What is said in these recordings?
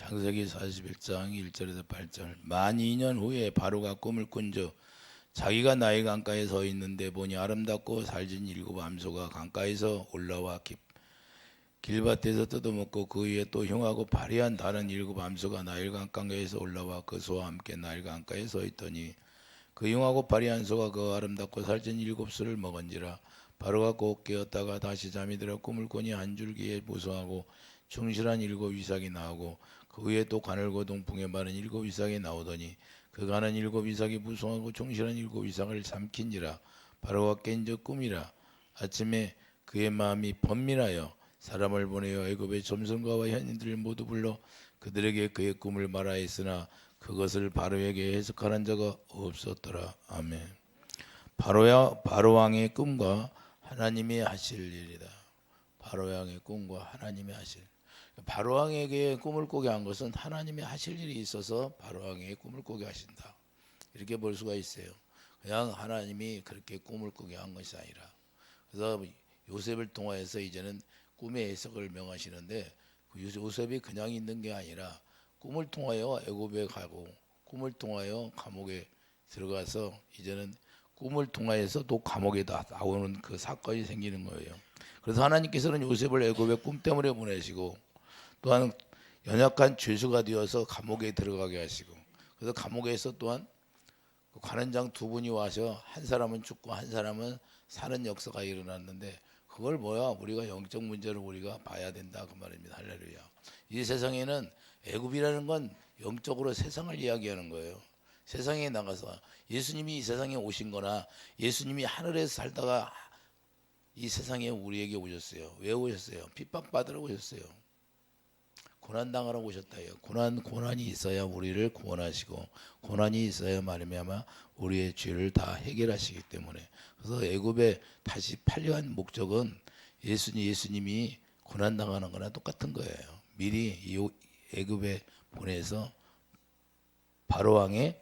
창세기 41장 1절에서 8절. 만 2년 후에 바로가 꿈을 꾼즉 자기가 나일 강가에 서 있는데 보니 아름답고 살진 7 암소가 강가에서 올라와 길밭에서 뜯어먹고 그 위에 또 흉하고 파리한 다른 7 암소가 나일 강가에서 올라와 그 소와 함께 나일 강가에 서 있더니 그 흉하고 파리한 소가 그 아름답고 살찐 7 소를 먹은지라. 바로가 곧 깨었다가 다시 잠이 들어 꿈을 꾸니 한 줄기에 무성하고 충실한 7 이삭이 나오고 그 위에 또 가늘고 동풍에 마른 7 이삭이 나오더니 그 가는 7 이삭이 무성하고 충실한 7 이삭을 삼킨지라. 바로가 깬 즉 꿈이라. 아침에 그의 마음이 번민하여 사람을 보내어 애굽의 점성가와 현인들을 모두 불러 그들에게 그의 꿈을 말하였으나 그것을 바로에게 해석하는 자가 없었더라. 아멘. 바로 왕의 꿈과 하나님이 하실 일이다. 바로 왕의 꿈과 하나님이 하실. 바로 왕에게 꿈을 꾸게 한 것은 하나님이 하실 일이 있어서 바로 왕에게 꿈을 꾸게 하신다. 이렇게 볼 수가 있어요. 그냥 하나님이 그렇게 꿈을 꾸게 한 것이 아니라. 그래서 요셉을 통하여서 이제는 꿈의 해석을 명하시는데 요셉이 그냥 있는 게 아니라 꿈을 통하여 애굽에 가고 꿈을 통하여 감옥에 들어가서 이제는 꿈을 통하여서 또 감옥에 나오는 그 사건이 생기는 거예요. 그래서 하나님께서는 요셉을 애굽의 꿈 때문에 보내시고 또한 연약한 죄수가 되어서 감옥에 들어가게 하시고 그래서 감옥에서 또한 관원장 2분이 와서 한 사람은 죽고 한 사람은 사는 역사가 일어났는데 그걸 우리가 영적 문제를 우리가 봐야 된다 그 말입니다. 할렐루야. 이 세상에는 애굽이라는 건 영적으로 세상을 이야기하는 거예요. 세상에 나가서 예수님이 이 세상에 오신 거나 예수님이 하늘에서 살다가 이 세상에 우리에게 오셨어요. 왜 오셨어요? 핍박받으러 오셨어요. 고난당하러 오셨다요. 고난이 있어야 우리를 구원하시고 고난이 있어야 말미암아 우리의 죄를 다 해결하시기 때문에. 그래서 애굽에 다시 팔려간 목적은 예수님이 고난당하는 거나 똑같은 거예요. 미리 이 애굽에 보내서 바로 왕이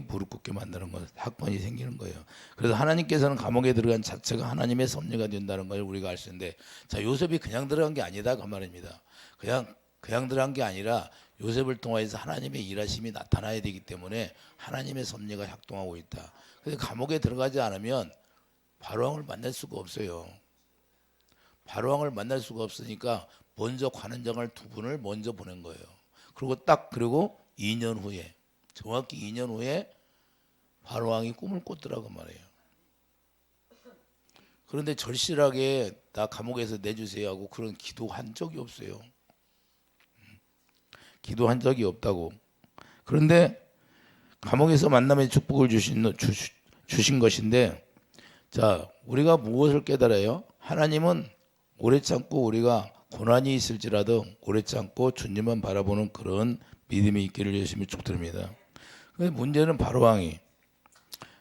무릎 꿇게 만드는 것, 사건이 생기는 거예요. 그래서 하나님께서는 감옥에 들어간 자체가 하나님의 섭리가 된다는 걸 우리가 알 수 있는데, 요셉이 그냥 들어간 게 아니다 그 말입니다. 그냥 들어간 게 아니라 요셉을 통해서 하나님의 일하심이 나타나야 되기 때문에 하나님의 섭리가 작동하고 있다. 그래서 감옥에 들어가지 않으면 바로 왕을 만날 수가 없어요. 바로 왕을 만날 수가 없으니까 먼저 관원장을 2분을 먼저 보낸 거예요. 그리고 2년 후에 정확히 2년 후에 바로 왕이 꿈을 꿨더라고 말이에요. 그런데 절실하게 나 감옥에서 내주세요 하고 그런 기도한 적이 없어요. 기도한 적이 없다고. 그런데 감옥에서 만남의 축복을 주신 것인데, 우리가 무엇을 깨달아요? 하나님은 오래 참고 우리가 고난이 있을지라도 오래 참고 주님만 바라보는 그런 믿음이 있기를 열심히 축드립니다. 근데 문제는 바로 왕이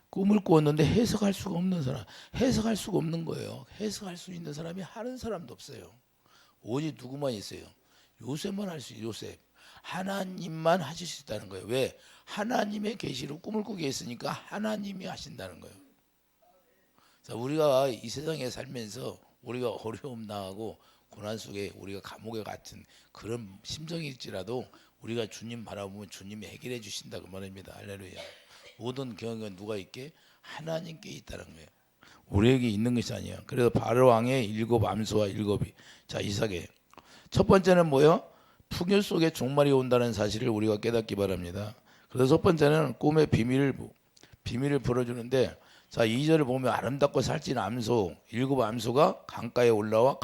꿈을 꾸었는데 해석할 수가 없는 사람, 해석할 수가 없는 거예요. 해석할 수 있는 사람이 하는 사람도 없어요. 오직 누구만 있어요? 요셉만 할 수 있어요. 요셉. 하나님만 하실 수 있다는 거예요. 왜? 하나님의 계시로 꿈을 꾸게 했으니까 하나님이 하신다는 거예요. 우리가 이 세상에 살면서 우리가 어려움 당하고 고난 속에 우리가 감옥에 갇힌 그런 심정일지라도 우리가 주님 바라보면 주님이 해결해 주신다 그 말입니다. 할렐루야. 모든 경험은 누가 있게? 하나님께 있다는 거예요. 우리에게 있는 것이 아니야. 그래서 바로 왕의 7 암소와 7이. 이삭의 첫 번째는 뭐요? 풍요 속에 종말이 온다는 사실을 우리가 깨닫기 바랍니다. 그래서 첫 번째는 꿈의 비밀을 풀어주는데, 2절을 보면 아름답고 살찐 암소 7 암소가 강가에 올라와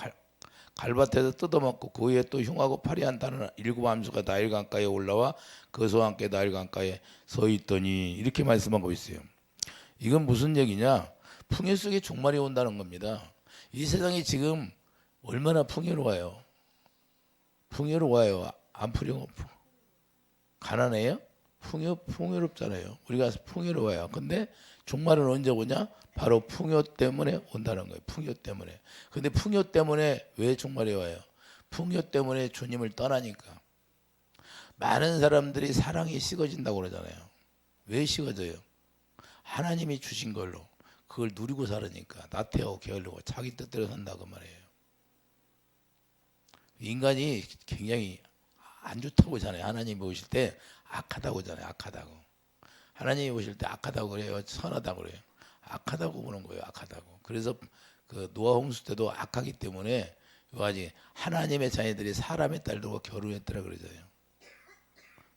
갈밭에서 뜯어먹고 그 위에 또 흉하고 파리한 다른 7 암소가 나일 강가에 올라와 그 소와 함께 나일 강가에 서 있더니, 이렇게 말씀하고 있어요. 이건 무슨 얘기냐? 풍요 속에 종말이 온다는 겁니다. 이 세상이 지금 얼마나 풍요로워요. 풍요로워요. 안 가난해요? 풍요롭잖아요. 우리가 풍요로워요. 근데 종말은 언제 오냐? 바로 풍요 때문에 온다는 거예요. 풍요 때문에. 근데 풍요 때문에 왜 종말이 와요? 풍요 때문에 주님을 떠나니까. 많은 사람들이 사랑이 식어진다고 그러잖아요. 왜 식어져요? 하나님이 주신 걸로 그걸 누리고 살으니까, 나태하고 게으르고 자기 뜻대로 산다고 말이에요. 인간이 굉장히 안 좋다고 하잖아요. 하나님이 보실 때 악하다고 하잖아요. 악하다고. 하나님이 보실 때 악하다고 그래요. 선하다고 그래요. 악하다고 보는 거예요. 악하다고. 그래서 그 노아 홍수 때도 악하기 때문에 요아지 하나님의 자녀들이 사람의 딸들과 결혼했더라 그러잖아요.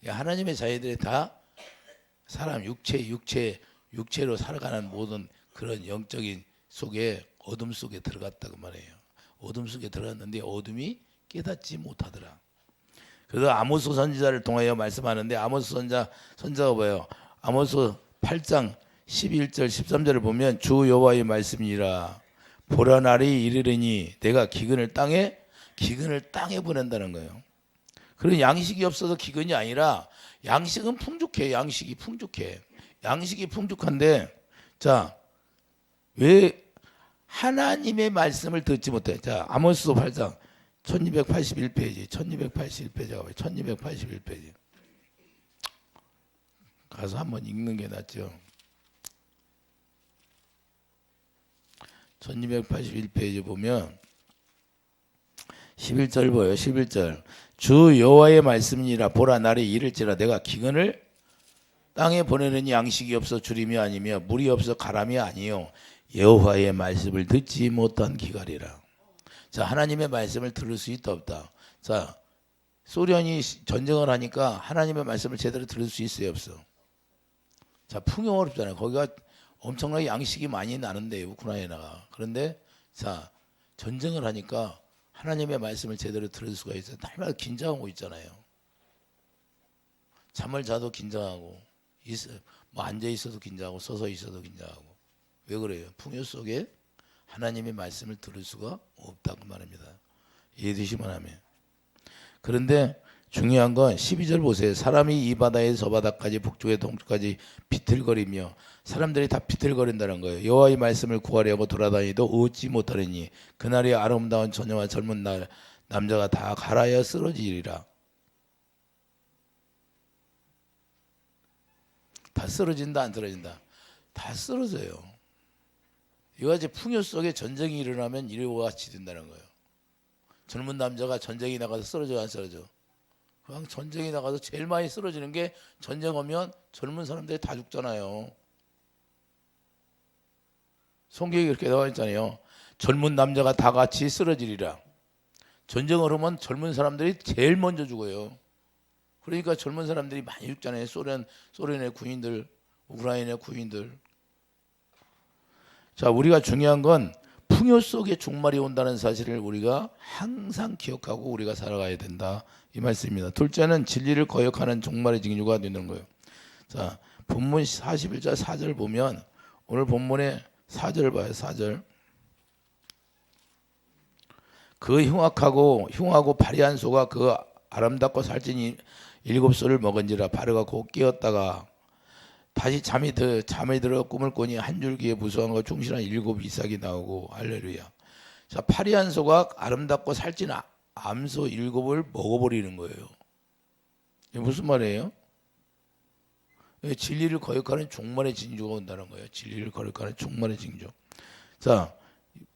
하나님의 자녀들이 다 사람 육체로 살아가는 모든 그런 영적인 속에 어둠 속에 들어갔다고 말해요. 어둠 속에 들어갔는데 어둠이 깨닫지 못하더라. 그래서 아모스 선지자를 통하여 말씀하는데 아모스 선자가 뭐예요? 아모스 8장 11절 13절을 보면 주 여호와의 말씀이라 보라 날이 이르리니 내가 기근을 땅에 보낸다는 거예요. 그런 양식이 없어서 기근이 아니라 양식은 풍족해. 양식이 풍족한데 자, 왜 하나님의 말씀을 듣지 못해? 자, 아모스서 8장 1281페이지 1281페이지 가서 한번 읽는 게 낫죠. 1281페이지 보면 11절 보여요. 11절 주 여호와의 말씀이니라 보라 날이 이를지라 내가 기근을 땅에 보내는 양식이 없어 주림이 아니며 물이 없어 가람이 아니요 여호와의 말씀을 듣지 못한 기갈이라. 자, 하나님의 말씀을 들을 수 있다 없다. 자, 소련이 전쟁을 하니까 하나님의 말씀을 제대로 들을 수 있어요 없어? 자, 풍요롭잖아요. 거기가 엄청나게 양식이 많이 나는데 우크라이나가. 그런데 자, 전쟁을 하니까 하나님의 말씀을 제대로 들을 수가 있어요. 날마다 긴장하고 있잖아요. 잠을 자도 긴장하고 뭐 앉아 있어도 긴장하고 서서 있어도 긴장하고. 왜 그래요? 풍요 속에 하나님의 말씀을 들을 수가 없다고 말합니다. 이해되시면 하면. 그런데 중요한 건 12절 보세요. 사람이 이 바다에 저 바다까지 북쪽에 동쪽까지 비틀거리며 사람들이 다 비틀거린다는 거예요. 여호와의 말씀을 구하려고 돌아다니도 얻지 못하리니 그날이 아름다운 처녀와 젊은 남자가 다 갈아여 쓰러지리라. 다 쓰러진다 안 쓰러진다? 다 쓰러져요. 이거지 풍요 속에 전쟁이 일어나면 이와 같이 된다는 거예요. 젊은 남자가 전쟁에 나가서 쓰러져 안 쓰러져? 그냥 전쟁에 나가서 제일 많이 쓰러지는 게 전쟁 오면 젊은 사람들이 다 죽잖아요. 성경에 이렇게 나와 있잖아요. 젊은 남자가 다 같이 쓰러지리라. 전쟁을 하면 젊은 사람들이 제일 먼저 죽어요. 그러니까 젊은 사람들이 많이 죽잖아요. 소련의 군인들, 우크라이나의 군인들. 자, 우리가 중요한 건 풍요 속에 종말이 온다는 사실을 우리가 항상 기억하고 우리가 살아가야 된다. 이 말씀입니다. 둘째는 진리를 거역하는 종말의 징조가 되는 거예요. 자, 본문 41절 4절 보면 오늘 본문의 4절 봐요. 4절. 그 흉하고 파리한 소가 그 아름답고 살찐 일곱 소를 먹은지라 바르가 곧 깨었다가 다시 잠이 들어 꿈을 꾸니 한 줄기에 무수한과 충실한 일곱 이삭이 나오고 할렐루야. 자, 파리한 소가 아름답고 살찐 암소 일곱을 먹어버리는 거예요. 이게 무슨 말이에요? 진리를 거역하는 종말의 징조가 온다는 거예요. 진리를 거역하는 종말의 징조. 자,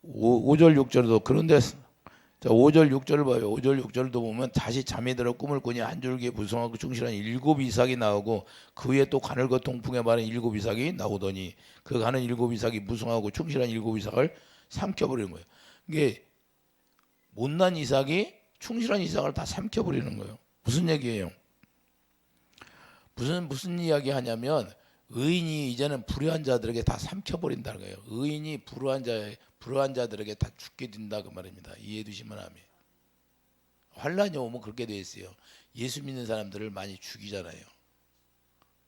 5절 6절도 그런데 자, 5절 6절을 봐요. 5절 6절도 보면 다시 잠이 들어 꿈을 꾸니 한 줄기에 무성하고 충실한 일곱 이삭이 나오고 그 위에 또 가늘고 통풍에 마른 일곱 이삭이 나오더니 그 가는 일곱 이삭이 무성하고 충실한 일곱 이삭을 삼켜버리는 거예요. 이게 못난 이삭이 충실한 이삭을 다 삼켜버리는 거예요. 무슨 얘기예요? 무슨 이야기 하냐면 의인이 이제는 불의한 자들에게 다 삼켜버린다는 거예요. 의인이 불의한 자들에게 다 죽게 된다 그 말입니다. 이해해 두시면 하면 환란이 오면 그렇게 돼 있어요. 예수 믿는 사람들을 많이 죽이잖아요.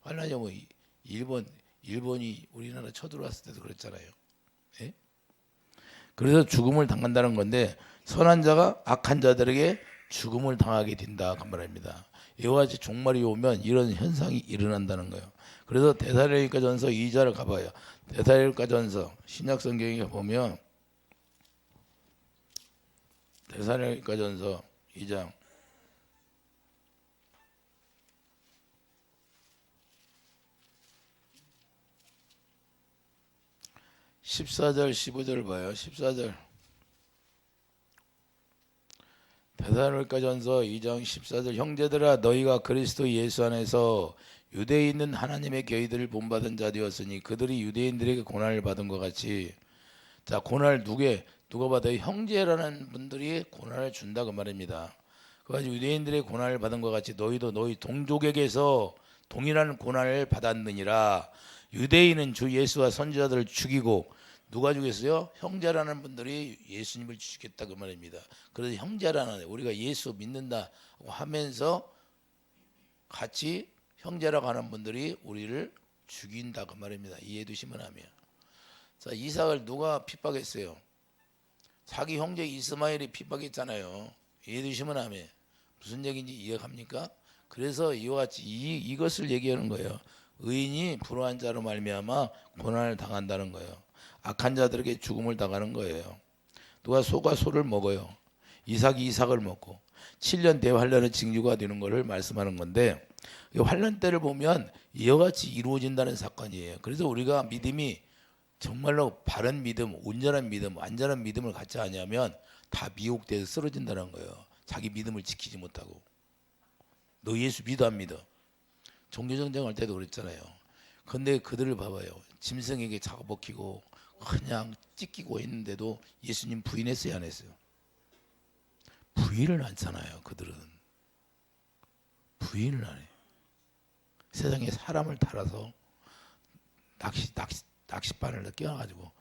환란이 오면 일본이 우리나라 쳐들어왔을 때도 그랬잖아요. 예? 그래서 죽음을 당한다는 건데 선한 자가 악한 자들에게 죽음을 당하게 된다 그 말입니다. 이와 같이 종말이 오면 이런 현상이 일어난다는 거예요. 그래서 데살로니가전서 2장을 가봐요. 데살로니가전서 신약 성경에 보면 데살로니가전서 2장 14절 15절 봐요. 14절 데살로니가전서 2장 14절 형제들아 너희가 그리스도 예수 안에서 유대에 있는 하나님의 교회들을 본받은 자 되었으니 그들이 유대인들에게 고난을 받은 것 같이 자 고난을 누가 받아요? 형제라는 분들이 고난을 준다 그 말입니다. 그래서 유대인들의 고난을 받은 것 같이 너희도 너희 동족에게서 동일한 고난을 받았느니라. 유대인은 주 예수와 선지자들을 죽이고 누가 죽였어요? 형제라는 분들이 예수님을 죽였다 그 말입니다. 그래서 형제라는 우리가 예수 믿는다고 하면서 같이 형제라고 하는 분들이 우리를 죽인다 그 말입니다. 이해해 두시면 하면. 자 이삭을 누가 핍박했어요? 자기 형제 이스마엘이 핍박했잖아요. 이해해 두시면 하면. 무슨 얘기인지 이해합니까? 그래서 이와 같이 이것을 얘기하는 거예요. 의인이 불의한 자로 말미암아 고난을 당한다는 거예요. 악한 자들에게 죽음을 당하는 거예요. 누가 소가 소를 먹어요. 이삭이 이삭을 먹고 7년 대환란의 징조가 되는 것을 말씀하는 건데 이 환란 때를 보면 이와 같이 이루어진다는 사건이에요. 그래서 우리가 믿음이 정말로 바른 믿음, 온전한 믿음, 완전한 믿음을 갖지 않으면 다 미혹돼서 쓰러진다는 거예요. 자기 믿음을 지키지 못하고. 너 예수 믿어 안 믿어? 종교전쟁할 때도 그랬잖아요. 근데 그들을 봐봐요. 짐승에게 잡아먹히고 그냥 찢기고 있는데도 예수님 부인했어요 안 했어요? 부인을 않잖아요. 그들은 부인을 안 해요. 세상에 사람을 달아서 낚싯바늘을 끼워가지고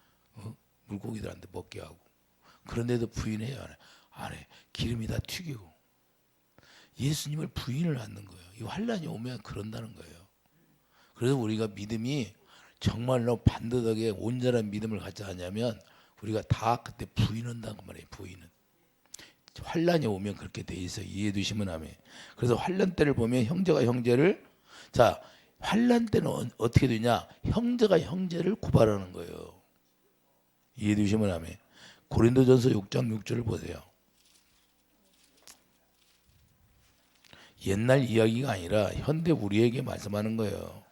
물고기들한테 먹게 하고 그런데도 부인해요 안 해? 안 해. 기름이 다 튀기고 예수님을 부인을 않는 거예요. 이 환란이 오면 그런다는 거예요. 그래서 우리가 믿음이 정말로 반듯하게 온전한 믿음을 갖지 않냐면 우리가 다 그때 부인한다고 말해요. 부인은 환란이 오면 그렇게 돼 있어요. 이해해 두시면 하면. 그래서 환란 때를 보면 형제가 형제를 자 환란 때는 어떻게 되냐? 형제가 형제를 고발하는 거예요. 이해해 두시면 하면. 고린도전서 6장 6절을 보세요. 옛날 이야기가 아니라 현대 우리에게 말씀하는 거예요.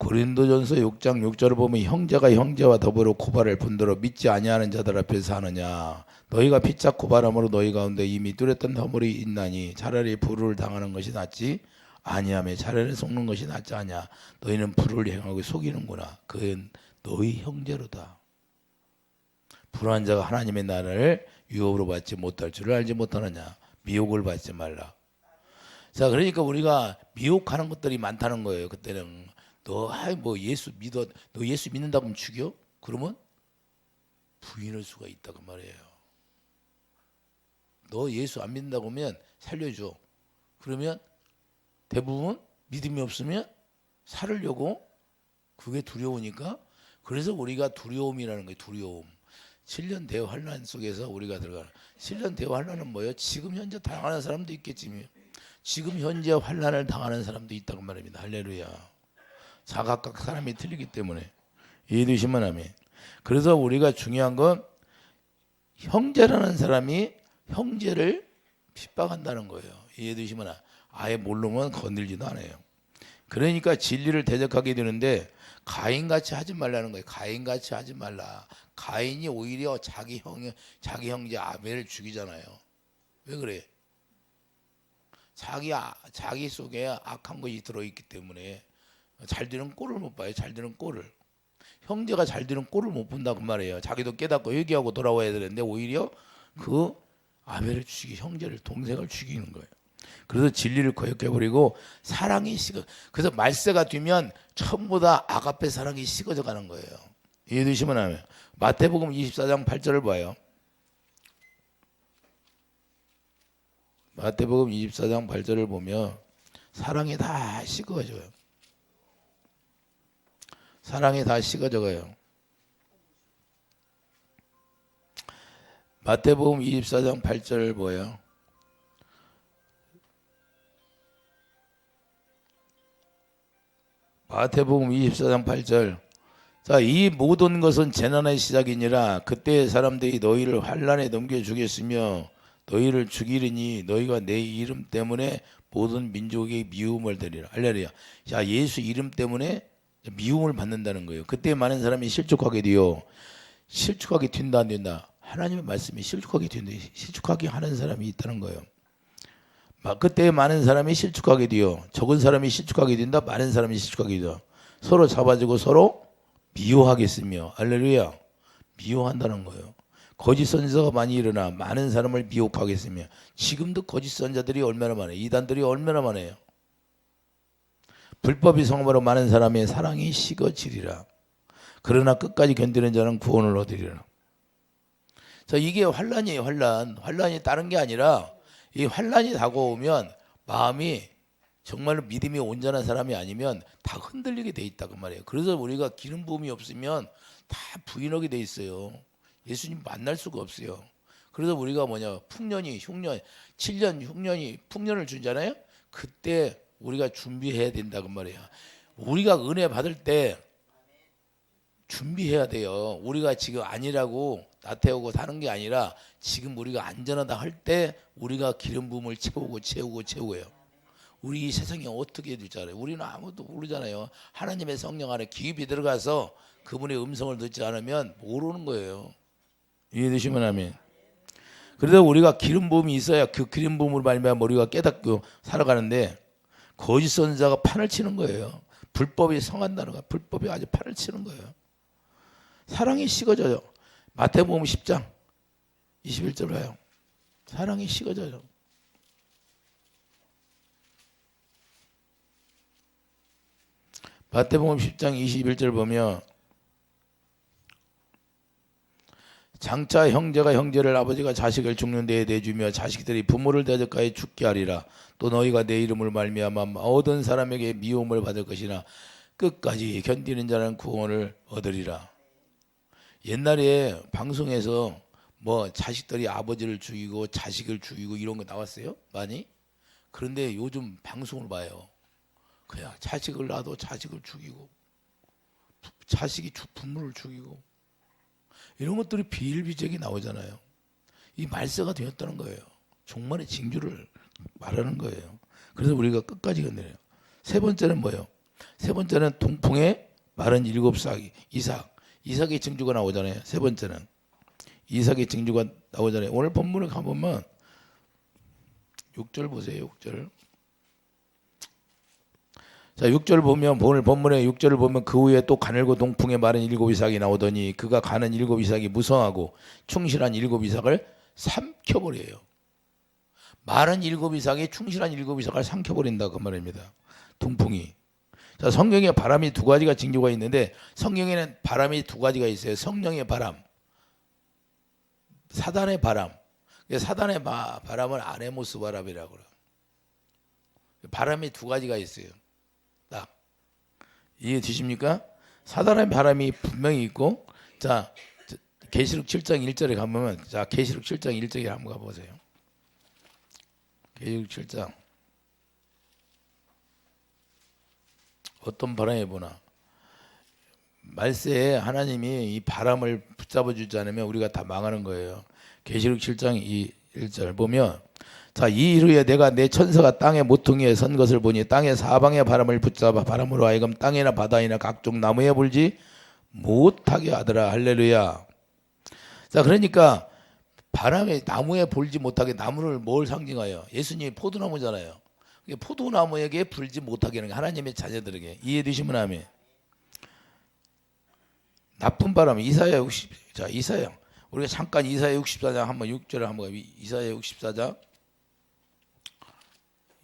고린도전서 6장 6절을 보면 형제가 형제와 더불어 고발할 분들로 믿지 아니하는 자들 앞에서 하느냐 너희가 피차 고발함으로 너희 가운데 이미 뚜렷한 허물이 있나니 차라리 불을 당하는 것이 낫지 아니하며 차라리 속는 것이 낫지 않냐 너희는 불을 행하고 속이는구나 그는 너희 형제로다. 불의한 자가 하나님의 나라를 유업으로 받지 못할 줄을 알지 못하느냐 미혹을 받지 말라. 자 그러니까 우리가 미혹하는 것들이 많다는 거예요. 그때는 너 예수 믿어 너 예수 믿는다고 하면 죽여? 그러면 부인할 수가 있다 그 말이에요. 너 예수 안 믿는다고 하면 살려줘. 그러면 대부분 믿음이 없으면 살으려고 그게 두려우니까 그래서 우리가 두려움이라는 거예요. 두려움. 7년 대환란 속에서 우리가 들어가는 7년 대환란은 뭐예요? 지금 현재 당하는 사람도 있겠지. 지금 현재 환란을 당하는 사람도 있다고 말합니다. 할렐루야. 자각각 사람이 틀리기 때문에 이해되시면 하면. 그래서 우리가 중요한 건 형제라는 사람이 형제를 핍박한다는 거예요. 이해되시면 아예 모르면 건들지도 않아요. 그러니까 진리를 대적하게 되는데 가인같이 하지 말라는 거예요. 가인같이 하지 말라. 가인이 오히려 자기 형제 아벨을 죽이잖아요. 왜 그래? 자기 속에 악한 것이 들어있기 때문에 잘 되는 꼴을 못 봐요. 잘 되는 꼴을. 형제가 잘 되는 꼴을 못 본다고 말이에요. 자기도 깨닫고 회개하고 돌아와야 되는데 오히려 그 아벨을 형제를 동생을 죽이는 거예요. 그래서 진리를 거역해버리고 사랑이 그래서 말세가 되면 전부 다 아가페 사랑이 식어져 가는 거예요. 이해되시면 하면 마태복음 24장 8절을 봐요. 마태복음 24장 8절을 보면 사랑이 다 식어져요. 사랑이 다 식어져가요. 마태복음 24장 8절을 보여요. 마태복음 24장 8절. 자, 이 모든 것은 재난의 시작이니라. 그때 사람들이 너희를 환란에 넘겨 주겠으며 너희를 죽이리니 너희가 내 이름 때문에 모든 민족에게 미움을 드리라. 할렐루야. 자, 예수 이름 때문에 미움을 받는다는 거예요. 그때 많은 사람이 실족하게 되어 실족하게 된다 안 된다. 하나님의 말씀이 실족하게 된다. 실족하게 하는 사람이 있다는 거예요. 그때 많은 사람이 실족하게 되어 적은 사람이 실족하게 된다. 많은 사람이 실족하게 되어 서로 잡아주고 서로 미워하겠으며 할렐루야. 미워한다는 거예요. 거짓 선지자가 많이 일어나 많은 사람을 미혹하겠으며 지금도 거짓 선지자들이 얼마나 많아요. 이단들이 얼마나 많아요. 불법이 성함으로 많은 사람의 사랑이 식어지리라. 그러나 끝까지 견디는 자는 구원을 얻으리라. 자, 이게 환란이에요. 환란이 다른 게 아니라 이 환란이 다가오면 마음이 정말로 믿음이 온전한 사람이 아니면 다 흔들리게 돼 있다 그 말이에요. 그래서 우리가 기름 부음이 없으면 다 부인하게 돼 있어요. 예수님 만날 수가 없어요. 그래서 우리가 풍년이 흉년 7년 흉년이 풍년을 주잖아요. 그때 우리가 준비해야 된다 그 말이에요. 우리가 은혜 받을 때 준비해야 돼요. 우리가 지금 아니라고 나태우고 사는 게 아니라 지금 우리가 안전하다 할 때 우리가 기름 부음을 채우고요. 우리 이 세상에 어떻게 될지 알아요? 우리는 아무도 모르잖아요. 하나님의 성령 안에 깊이 들어가서 그분의 음성을 듣지 않으면 모르는 거예요. 이해되시면 아멘. 그래서 우리가 기름 부음이 있어야 그 기름 부음으로 말미암아 우리가 깨닫고 살아가는데 거짓 선지자가 판을 치는 거예요. 불법이 성한다는 거예요. 불법이 아주 판을 치는 거예요. 사랑이 식어져요. 마태복음 10장 21절 봐요. 사랑이 식어져요. 마태복음 10장 21절 보면 장차 형제가 형제를 아버지가 자식을 죽는 데에 내주며 자식들이 부모를 대적하여 죽게 하리라. 또 너희가 내 이름을 말미암아 모든 사람에게 미움을 받을 것이나 끝까지 견디는 자는 구원을 얻으리라. 옛날에 방송에서 자식들이 아버지를 죽이고 자식을 죽이고 이런 거 나왔어요? 많이? 그런데 요즘 방송을 봐요. 그냥 자식을 낳아도 자식을 죽이고 자식이 부모를 죽이고 이런 것들이 비일비재하게 나오잖아요. 이 말세가 되었다는 거예요. 종말의 징조를 말하는 거예요. 그래서 우리가 끝까지 견뎌요. 세 번째는 뭐예요? 세 번째는 동풍의 마른 7싹이 이삭의 징조가 나오잖아요. 세 번째는 이삭의 징조가 나오잖아요. 오늘 본문을 가보면 6절 보세요. 6절. 자, 6절 보면 오늘 본문의 6절을 보면 그 후에 또 가늘고 동풍에 마른 7이삭이 나오더니 그가 가는 7이삭이 무성하고 충실한 7이삭을 삼켜버려요. 마른 7이삭이 충실한 7이삭을 삼켜버린다 그 말입니다. 동풍이. 자, 성경에 바람이 두 가지가 징조가 있는데 성경에는 바람이 두 가지가 있어요. 성령의 바람, 사단의 바람. 사단의 바람을 아네모스 바람이라고 그래요. 바람이 두 가지가 있어요. 딱 이해되십니까? 사단의 바람이 분명히 있고, 자, 계시록 7장 1절에 가보면, 자, 계시록 7장 1절에 한번 가보세요. 계시록 7장. 어떤 바람이 보나? 말세에 하나님이 이 바람을 붙잡아 주지 않으면 우리가 다 망하는 거예요. 계시록 7장 1절 보면, 자, 이 일 후에 내가 내 천사가 땅의 모퉁이에 선 것을 보니 땅의 사방의 바람을 붙잡아 바람으로 하여금 땅이나 바다이나 각종 나무에 불지 못하게 하더라. 할렐루야. 자, 그러니까 바람에 나무에 불지 못하게, 나무를 뭘 상징하여? 예수님이 포도나무잖아요. 포도나무에게 불지 못하게 하는 게 하나님의 자녀들에게. 이해되시면 아멘. 나쁜 바람, 이사야 60. 자, 이사야. 우리가 잠깐 이사야 64장 한번 6절에 한번 가요. 이사야 64장.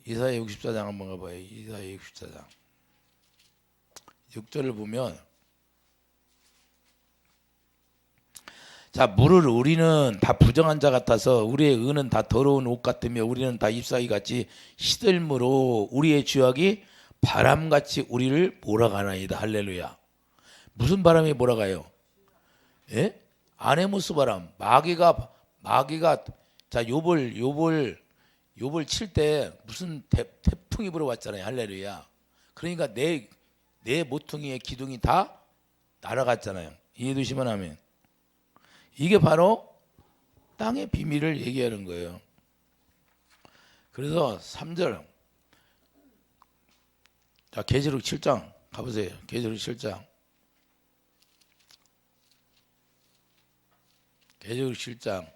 이사야 64장 한번 가봐요. 이사야 64장 6절을 보면, 자, 물을 우리는 다 부정한 자 같아서 우리의 의는 다 더러운 옷 같으며 우리는 다 잎사귀 같이 시들므로 우리의 죄악이 바람같이 우리를 몰아가나이다. 할렐루야. 무슨 바람이 몰아가요? 예? 아네모스 바람. 마귀가 자, 욥을 칠 때 무슨 태풍이 불어왔잖아요. 할렐루야. 그러니까 내 모퉁이의 기둥이 다 날아갔잖아요. 이해되시면 아멘. 이게 바로 땅의 비밀을 얘기하는 거예요. 그래서 3절. 자, 계시록 7장 가보세요. 계시록 7장. 계시록 7장.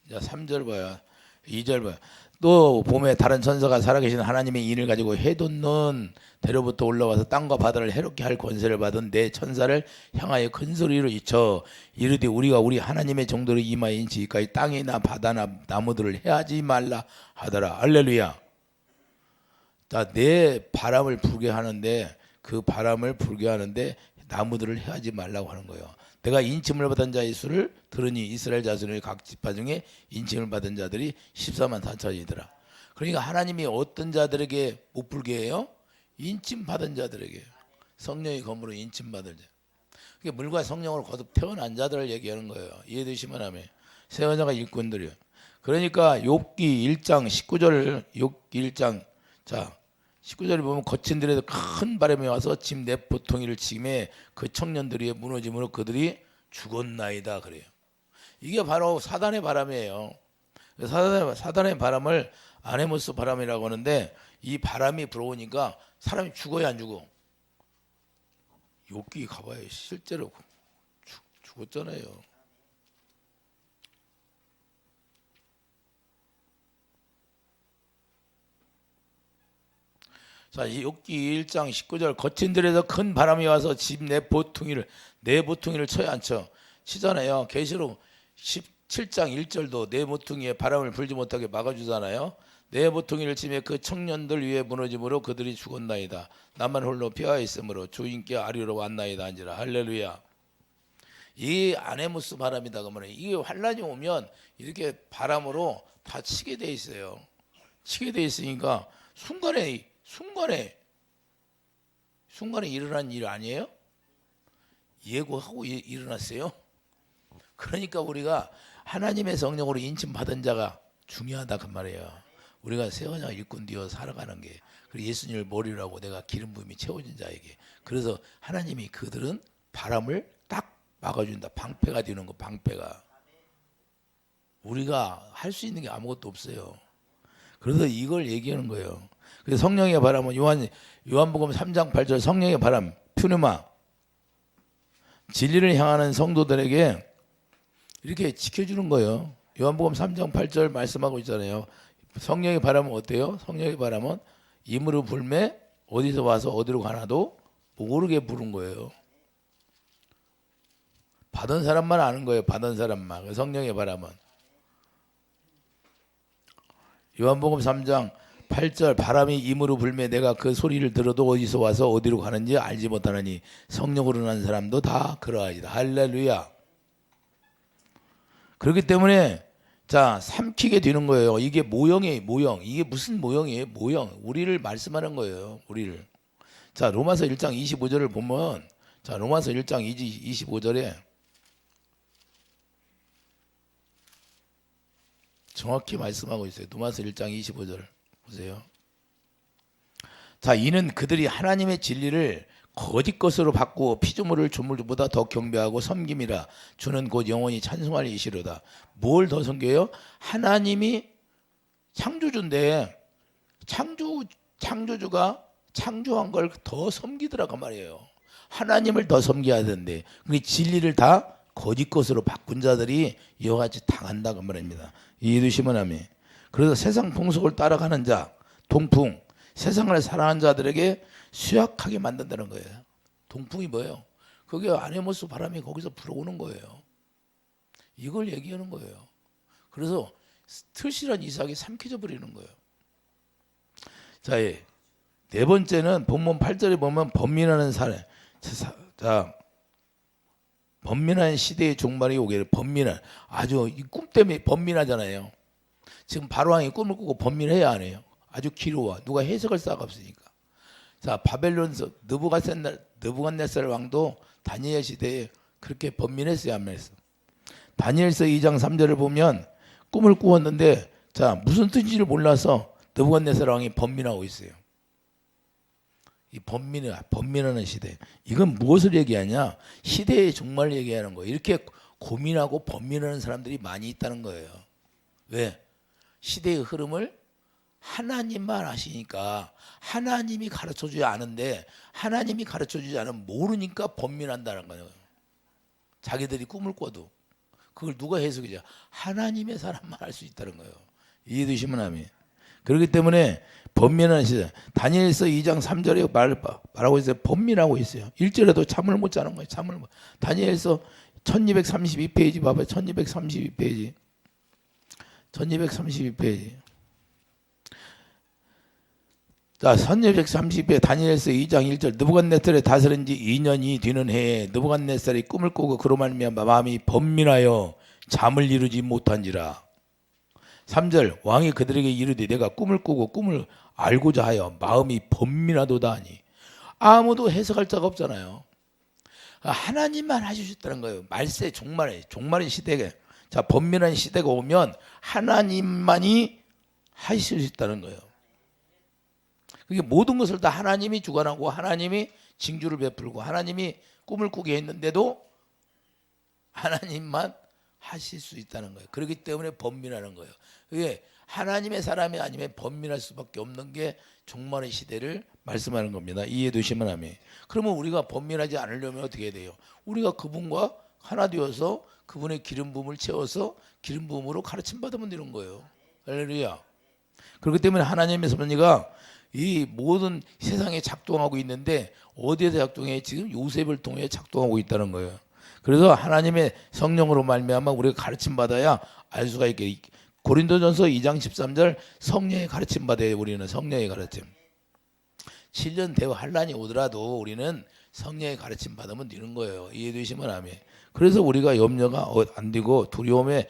자, 3절 봐요. 2절 봐요. 또 봄에 다른 천사가 살아계신 하나님의 인을 가지고 해돋는 대로부터 올라와서 땅과 바다를 해롭게 할 권세를 받은 네 천사를 향하여 큰 소리로 외쳐 이르되 우리가 우리 하나님의 정도로 임하인지까지 땅이나 바다나 나무들을 해하지 말라 하더라. 할렐루야. 자, 내 바람을 불게 하는데 그 바람을 불게 하는데 나무들을 해하지 말라고 하는 거예요. 내가 인침을 받은 자의 수를 들으니 이스라엘 자손의 각 지파 중에 인침을 받은 자들이 14만 4천이더라. 그러니까 하나님이 어떤 자들에게 못 불게 해요? 인침 받은 자들에게. 성령의 검으로 인침 받은 자. 그게 물과 성령으로 거듭 태어난 자들을 얘기하는 거예요. 이해되시면 하면 세원자가 일꾼들이요. 그러니까 욥기 1장 19절 욥기 1장 자 19절에 보면 거친 들에서 큰 바람이 와서 집 내포통이를 치매 그 청년들이 무너짐으로 그들이 죽었나이다 그래요. 이게 바로 사단의 바람이에요. 사단의 바람을 아네모스 바람이라고 하는데 이 바람이 불어오니까 사람이 죽어야 안 죽어? 욥기 가봐요. 실제로 죽었잖아요. 자, 이 욥기 1장 19절 거친 들에서 큰 바람이 와서 집 내 보퉁이를 쳐야 안 쳐. 치잖아요. 계시록 17장 1절도 내 모퉁이에 바람을 불지 못하게 막아주잖아요. 내 모퉁이를 치매 그 청년들 위에 무너짐으로 그들이 죽었나이다. 나만 홀로 피하 있으므로 주인께 아리로 왔나이다 한지라. 할렐루야. 이 아네무스 바람이다 그러면 이게 환란이 오면 이렇게 바람으로 다 치게 돼 있어요. 치게 돼 있으니까 순간에 일어난 일 아니에요? 예고하고 일어났어요. 그러니까 우리가 하나님의 성령으로 인침 받은 자가 중요하다 그 말이에요. 우리가 세원양 일꾼 되어 살아가는 게 그리고 예수님을 머리로 하고 내가 기름 부음이 채워진 자에게 그래서 하나님이 그들은 바람을 딱 막아준다. 방패가 되는 거 방패가. 우리가 할 수 있는 게 아무것도 없어요. 그래서 이걸 얘기하는 거예요. 그래서 성령의 바람은 요한복음 3장 8절 성령의 바람 푸르마 진리를 향하는 성도들에게 이렇게 지켜주는 거예요. 요한복음 3장 8절 말씀하고 있잖아요. 성령의 바람은 어때요? 성령의 바람은 임으로 불매 어디서 와서 어디로 가나도 모르게 부른 거예요. 받은 사람만 아는 거예요. 받은 사람만. 성령의 바람은. 요한복음 3장 8절 바람이 임으로 불매 내가 그 소리를 들어도 어디서 와서 어디로 가는지 알지 못하느니 성령으로 난 사람도 다 그러하리라. 할렐루야. 그렇기 때문에 자 삼키게 되는 거예요. 이게 모형이에요. 모형. 이게 무슨 모형이에요? 모형. 우리를 말씀하는 거예요. 우리를. 자 로마서 1장 25절을 보면 자 로마서 1장 25절에 정확히 말씀하고 있어요. 로마서 1장 25절 보세요. 자 이는 그들이 하나님의 진리를 거짓 것으로 바꾸어 피조물을 조물보다 더 경배하고 섬김이라 주는 곧 영원히 찬송할 이시로다. 뭘 더 섬겨요? 하나님이 창조주인데 창조주가 창조한 걸 더 섬기더라고 말이에요. 하나님을 더 섬겨야 되는데 그 진리를 다 거짓 것으로 바꾼 자들이 이와 같이 당한다고 말입니다. 이해되시면 하면 그래서 세상 풍속을 따라가는 자 동풍 세상을 사랑하는 자들에게 수약하게 만든다는 거예요. 동풍이 뭐예요? 그게 아네모스 바람이 거기서 불어오는 거예요. 이걸 얘기하는 거예요. 그래서 틀실한 이삭이 삼켜져 버리는 거예요. 자, 네 번째는 본문 8절에 보면 번민하는 사례. 자, 번민한 시대의 종말이 오기를 번민한 아주 꿈 때문에 번민하잖아요. 지금 바로왕이 꿈을 꾸고 번민해야 안 해요. 아주 기로워. 누가 해석할 사가 없으니까. 자, 바벨론서 느부갓네살 왕도 다니엘 시대에 그렇게 번민했어요, 안 했어요? 다니엘서 2장 3절을 보면 꿈을 꾸었는데 자, 무슨 뜻인지를 몰라서 느부갓네살 왕이 번민하고 있어요. 이 번민하는 시대. 이건 무엇을 얘기하냐? 시대의 종말을 얘기하는 거예요. 이렇게 고민하고 번민하는 사람들이 많이 있다는 거예요. 왜? 시대의 흐름을 하나님만 아시니까 하나님이 가르쳐주지 않은데 하나님이 가르쳐주지 않으면 모르니까 번민한다는 거예요. 자기들이 꿈을 꿔도 그걸 누가 해석이죠? 하나님의 사람만 할 수 있다는 거예요. 이해되시면 아멘. 그렇기 때문에 번민하는 시대. 다니엘서 2장 3절에 말하고 있어요. 번민하고 있어요. 1절에도 잠을 못 자는 거예요. 잠을 못. 다니엘서 1232페이지 봐봐요. 1232페이지. 1232페이지. 자, 1232페이지 다니엘서 2장 1절. 느부갓네살이 다스린 지 2년이 뒤는 해에 느부갓네살이 꿈을 꾸고 그로 말미암아 마음이 번민하여 잠을 이루지 못한지라. 3절 왕이 그들에게 이르되 내가 꿈을 꾸고 꿈을 알고자 하여 마음이 번민하도다 하니. 아무도 해석할 자가 없잖아요. 하나님만 하셨다는 거예요. 말세 종말의 시대에, 자, 번민한 시대가 오면 하나님만이 하실 수 있다는 거예요. 그게 모든 것을 다 하나님이 주관하고 하나님이 징조를 베풀고 하나님이 꿈을 꾸게 했는데도 하나님만 하실 수 있다는 거예요. 그렇기 때문에 번민하는 거예요. 그게 하나님의 사람이 아니면 번민할 수밖에 없는 게 종말의 시대를 말씀하는 겁니다. 이해되시면 아멘. 그러면 우리가 번민하지 않으려면 어떻게 해야 돼요? 우리가 그분과 하나 되어서 그분의 기름 부음을 채워서 기름 부음으로 가르침 받으면 되는 거예요. 할렐루야. 그렇기 때문에 하나님의 섭리가 이 모든 세상에 작동하고 있는데 어디에서 작동해? 지금 요셉을 통해 작동하고 있다는 거예요. 그래서 하나님의 성령으로 말미암아 우리가 가르침 받아야 알 수가 있게. 고린도전서 2장 13절 성령의 가르침 받아야 우리는 성령의 가르침. 7년 대후 환란이 오더라도 우리는 성령의 가르침 받으면 되는 거예요. 이해되시면 아멘. 그래서 우리가 염려가 안 되고 두려움에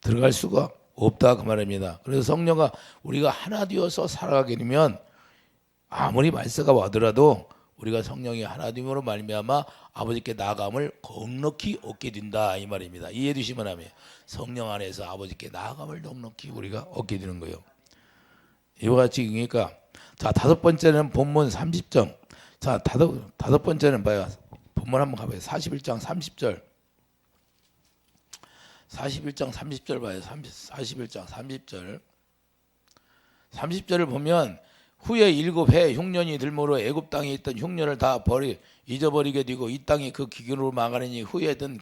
들어갈 수가 없다 그 말입니다. 그래서 성령과 우리가 하나 되어서 살아가게 되면 아무리 말세가 와더라도 우리가 성령이 하나 됨으로 말미암아 아버지께 나아감을 넉넉히 얻게 된다 이 말입니다. 이해해 주시면 하면 성령 안에서 아버지께 나아감을 넉넉히 우리가 얻게 되는 거예요. 이와 같이 그러니까 자, 다섯 번째는 본문 30장. 자, 다섯 번째는 봐요. 본문 한번 가봐요. 41장 30절. 41장 30절 봐요. 41장 30절. 30절을 보면 후에 7해 흉년이 들므로 애굽 땅에 있던 흉년을 다 잊어버리게 되고 이 땅이 그 기근으로 망하느니 후에 든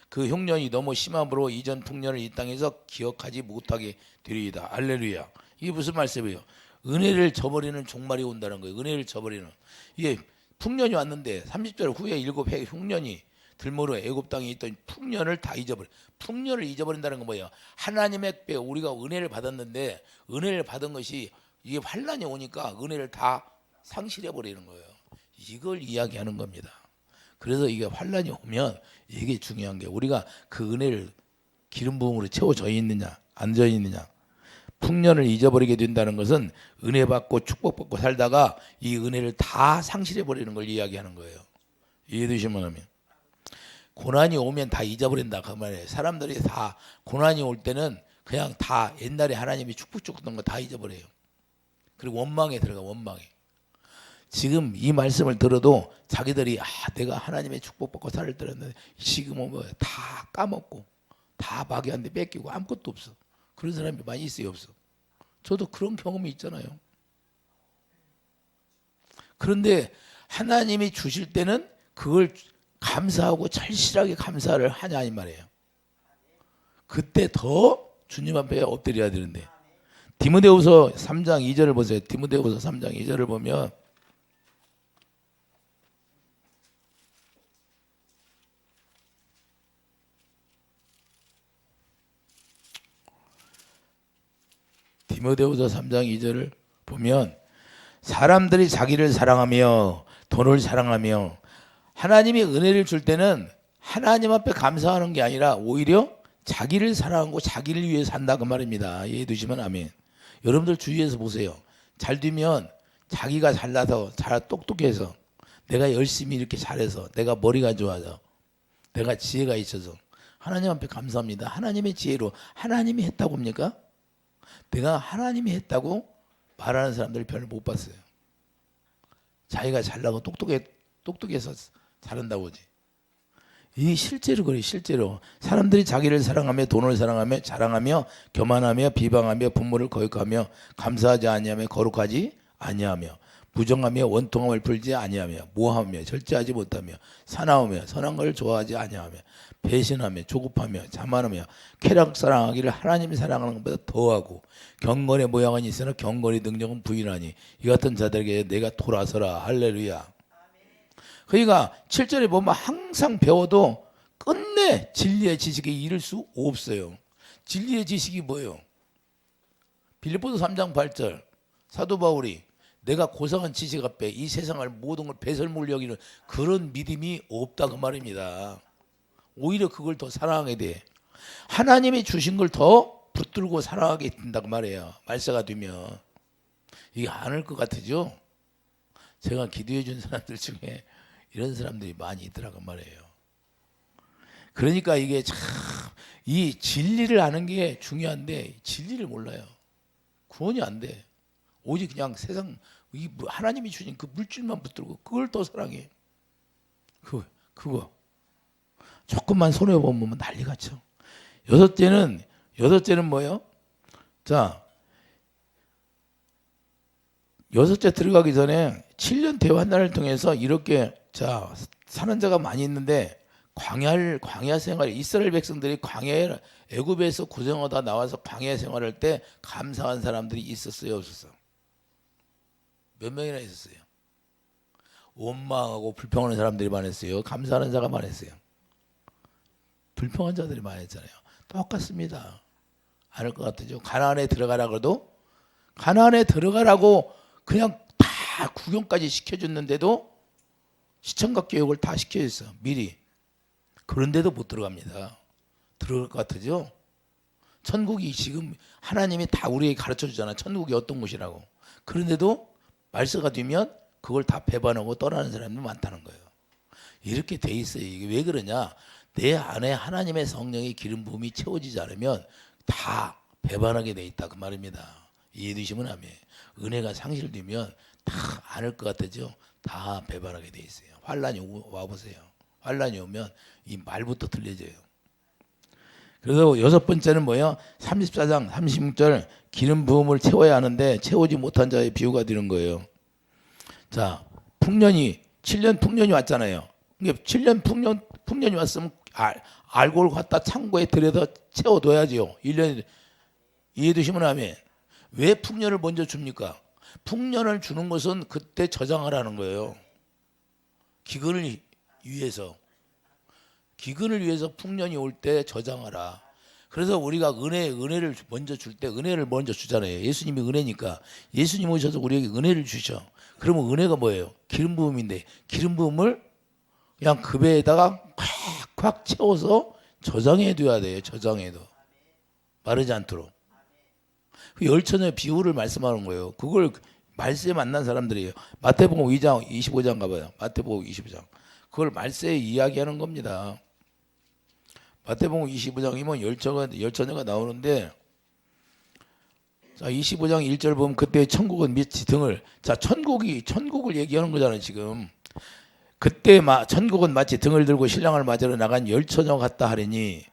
그 흉년이 너무 심함으로 이전 풍년을 이 땅에서 기억하지 못하게 되리이다. 할렐루야. 이게 무슨 말씀이에요? 은혜를 저버리는 종말이 온다는 거예요. 은혜를 저버리는. 이게 풍년이 왔는데 30절 후에 7해 흉년이 들므로 애굽 땅에 있던 풍년을 다 잊어버려. 풍년을 잊어버린다는 건 뭐예요? 하나님의 배 우리가 은혜를 받았는데 은혜를 받은 것이 이게 환란이 오니까 은혜를 다 상실해 버리는 거예요. 이걸 이야기하는 겁니다. 그래서 이게 환란이 오면 이게 중요한 게 우리가 그 은혜를 기름 부음으로 채워져 있느냐 안 져 있느냐. 풍년을 잊어버리게 된다는 것은 은혜 받고 축복받고 살다가 이 은혜를 다 상실해 버리는 걸 이야기하는 거예요. 이해되시면 하면 고난이 오면 다 잊어버린다 그 말이에요. 사람들이 다 고난이 올 때는 그냥 다 옛날에 하나님이 축복 줬던 거 다 잊어버려요. 그리고 원망에 들어가. 원망에. 지금 이 말씀을 들어도 자기들이 내가 하나님의 축복받고 살을 들었는데 지금은 뭐 다 까먹고 다 마귀한테 뺏기고 아무것도 없어. 그런 사람이 많이 있어요? 없어? 저도 그런 경험이 있잖아요. 그런데 하나님이 주실 때는 그걸 감사하고 절실하게 감사를 하냐 이 말이에요. 그때 더 주님 앞에 엎드려야 되는데. 디모데후서 3장 2절을 보세요. 디모데후서 3장 2절을 보면 디모데후서 3장 2절을 보면 사람들이 자기를 사랑하며 돈을 사랑하며 하나님이 은혜를 줄 때는 하나님 앞에 감사하는 게 아니라 오히려 자기를 사랑하고 자기를 위해 산다 그 말입니다. 이해해 두시면 아멘. 여러분들 주위에서 보세요. 잘 되면 자기가 잘나서 잘 똑똑해서 내가 열심히 이렇게 잘해서 내가 머리가 좋아서 내가 지혜가 있어서 하나님 앞에 감사합니다. 하나님의 지혜로 하나님이 했다고 합니까? 내가 하나님이 했다고 말하는 사람들 별로 못 봤어요. 자기가 잘나고 똑똑해서 잘한다고 하지. 이 실제로 그래. 실제로 사람들이 자기를 사랑하며 돈을 사랑하며 자랑하며 교만하며 비방하며 부모를 거역하며 감사하지 아니하며 거룩하지 아니하며 부정하며 원통함을 풀지 아니하며 모함하며 절제하지 못하며 사나우며 선한 것을 좋아하지 아니하며 배신하며 조급하며 자만하며 쾌락 사랑하기를 하나님이 사랑하는 것보다 더하고 경건의 모양은 있으나 경건의 능력은 부인하니 이 같은 자들에게 내가 돌아서라. 할렐루야. 그러니까 7절에 보면 항상 배워도 끝내 진리의 지식에 이를 수 없어요. 진리의 지식이 뭐예요? 빌립보서 3장 8절 사도 바울이 내가 고상한 지식 앞에 이 세상을 모든 걸 배설물 여기는 그런 믿음이 없다 그 말입니다. 오히려 그걸 더 사랑하게 돼. 하나님이 주신 걸 더 붙들고 사랑하게 된다고 말이에요. 말세가 되면. 이게 아닐 것 같으죠? 제가 기도해 준 사람들 중에 이런 사람들이 많이 있더라고 말이에요. 그러니까 이게 참 이 진리를 아는 게 중요한데 진리를 몰라요. 구원이 안 돼. 오직 그냥 세상 이 하나님이 주신 그 물질만 붙들고 그걸 더 사랑해. 그거 조금만 손해 보면 난리가 쳐. 여섯째는 뭐예요? 자, 여섯째 들어가기 전에 7년 대환난을 통해서 이렇게 자 사는 자가 많이 있는데 광야 생활 이스라엘 백성들이 광야에 애굽에서 고생하다 나와서 광야 생활할 때 감사한 사람들이 있었어요, 없었어요? 몇 명이나 있었어요? 원망하고 불평하는 사람들이 많았어요? 감사하는 자가 많았어요? 불평한 자들이 많았잖아요. 똑같습니다. 않을 것 같으죠? 가나안에 들어가라고도 가나안에 들어가라고 그냥 다 구경까지 시켜줬는데도 시청각 교육을 다 시켜줬어 미리. 그런데도 못 들어갑니다. 들어갈 것 같으죠? 천국이 지금 하나님이 다 우리에게 가르쳐 주잖아. 천국이 어떤 곳이라고. 그런데도 말세가 되면 그걸 다 배반하고 떠나는 사람이 많다는 거예요. 이렇게 돼 있어요. 이게 왜 그러냐? 내 안에 하나님의 성령의 기름 부음이 채워지지 않으면 다 배반하게 돼 있다 그 말입니다. 이해되시면 아멘. 은혜가 상실되면 다 않을 것 같죠? 다 배반하게 돼 있어요. 환란이 와보세요. 환란이 오면 이 말부터 틀려져요. 그래서 여섯 번째는 뭐예요? 34장 36절 기름 부음을 채워야 하는데 채우지 못한 자의 비유가 되는 거예요. 자, 7년 풍년이 왔잖아요. 그러니까 7년 풍년이 왔으면 알코올 갖다 창고에 들여다 채워둬야죠. 1년 이해되시면 아멘. 왜 풍년을 먼저 줍니까? 풍년을 주는 것은 그때 저장하라는 거예요. 기근을 위해서 풍년이 올 때 저장하라. 그래서 우리가 은혜를 먼저 줄 때 은혜를 먼저 주잖아요. 예수님이 은혜니까 예수님 오셔서 우리에게 은혜를 주셔. 그러면 은혜가 뭐예요? 기름 부음인데 기름 부음을 그냥 그 배에다가 콱콱 채워서 저장해 둬야 돼요. 저장해도 마르지 않도록. 그 열처녀의 비유를 말씀하는 거예요. 그걸 말세에 만난 사람들이에요. 마태복음 2장 25장 가봐요. 마태복음 25장. 그걸 말세에 이야기하는 겁니다. 마태복음 25장이면 열처녀가 나오는데 자 25장 1절 보면 그때 천국은 미치 등을 자 천국을 얘기하는 거잖아요 지금. 그때 천국은 마치 등을 들고 신랑을 맞으러 나간 열처녀 같다 하리니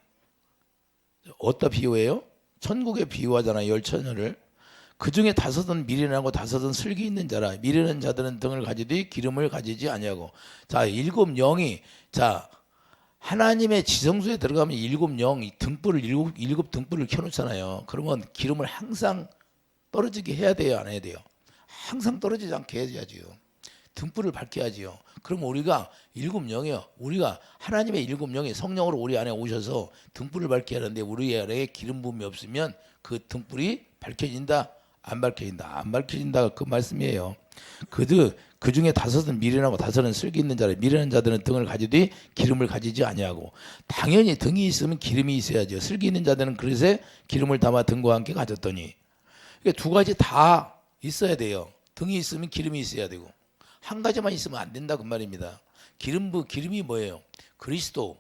어디다 비유해요? 천국에 비유하잖아요 열처녀를. 그 중에 다섯은 미련하고 다섯은 슬기 있는 자라. 미련한 자들은 등을 가지되 기름을 가지지 아니하고. 자 일곱 영이 자 하나님의 지성소에 들어가면 일곱 영 등불을 일곱 등불을 켜놓잖아요. 그러면 기름을 항상 떨어지게 해야 돼요, 안 해야 돼요? 항상 떨어지지 않게 해야지요. 등불을 밝혀야지요. 그럼 우리가 일곱 영이요. 우리가 하나님의 일곱 영이 성령으로 우리 안에 오셔서 등불을 밝게 하는데 우리 안에 기름 부음이 없으면 그 등불이 밝혀진다, 안 밝혀진다, 안 밝혀진다 그 말씀이에요. 그 중에 다섯은 미련하고 다섯은 슬기 있는 자라. 미련한 자들은 등을 가지되 기름을 가지지 아니하고. 당연히 등이 있으면 기름이 있어야죠. 슬기 있는 자들은 그릇에 기름을 담아 등과 함께 가졌더니. 그러니까 두 가지 다 있어야 돼요. 등이 있으면 기름이 있어야 되고 한 가지만 있으면 안 된다 그 말입니다. 기름이 뭐예요? 그리스도.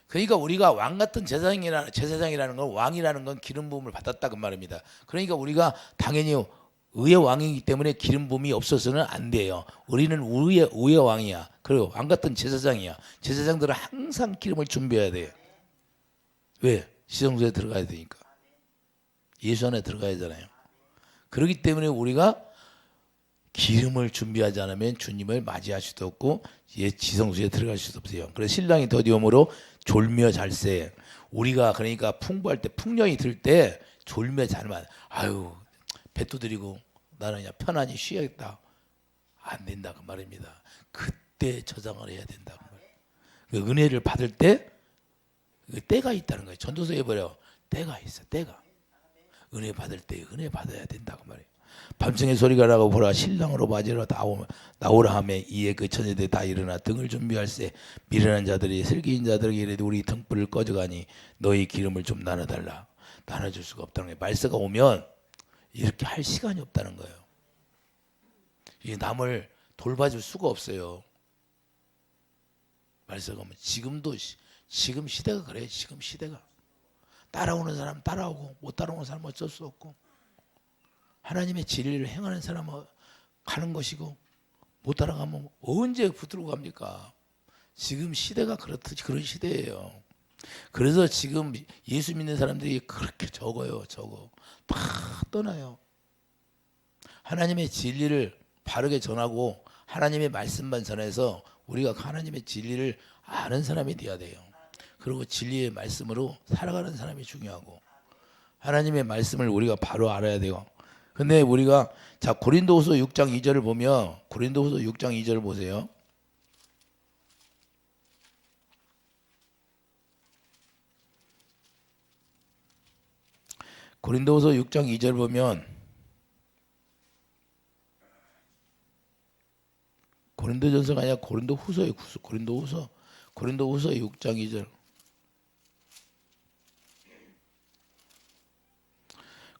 그러니까 우리가 왕 같은 제사장이라는 건 왕이라는 건 기름 부음을 받았다 그 말입니다. 그러니까 우리가 당연히 의의 왕이기 때문에 기름 부음이 없어서는 안 돼요. 우리는 의의 왕이야. 그리고 왕 같은 제사장이야. 제사장들은 항상 기름을 준비해야 돼. 왜? 지성소에 들어가야 되니까. 예수 안에 들어가야 하잖아요. 그렇기 때문에 우리가 기름을 준비하지 않으면 주님을 맞이할 수도 없고 지성소에 들어갈 수도 없어요. 그래서 신랑이 더디움으로 졸며 잘세. 우리가 그러니까 풍부할 때 풍년이 들 때 졸며 잘만 아유 배 두드리고 나는 그냥 편안히 쉬어야겠다. 안 된다 그 말입니다. 그때 저장을 해야 된다 그 말. 그 은혜를 받을 때 때가 있다는 거예요. 전도서에 보려 때가 있어. 때가 은혜 받을 때 은혜 받아야 된다고 말이에요. 밤중에 소리가 나고 보라 신랑으로 맞으러 나오라 하며 이에 그 처녀들이 다 일어나 등을 준비할세. 미련한 자들이 슬기인 자들에게 이르되 우리 등불을 꺼져가니 너희 기름을 좀 나눠달라. 나눠줄 수가 없다는 거예요. 말세가 오면 이렇게 할 시간이 없다는 거예요. 이 남을 돌봐줄 수가 없어요. 말세가 오면 지금 시대가 그래. 지금 시대가 따라오는 사람 따라오고 못 따라오는 사람 어쩔 수 없고 하나님의 진리를 행하는 사람은 가는 것이고 못 따라가면 언제 붙들고 갑니까? 지금 시대가 그렇듯이 그런 시대예요. 그래서 지금 예수 믿는 사람들이 그렇게 적어요. 다 떠나요. 하나님의 진리를 바르게 전하고 하나님의 말씀만 전해서 우리가 하나님의 진리를 아는 사람이 되어야 돼요. 그리고 진리의 말씀으로 살아가는 사람이 중요하고 하나님의 말씀을 우리가 바로 알아야 돼요. 근데 우리가 자 고린도후서 6장 2절을 보면 고린도후서 6장 2절을 보세요. 고린도후서 6장 2절 보면 고린도전서가 아니라 고린도후서예요. 고린도후서 6장 2절.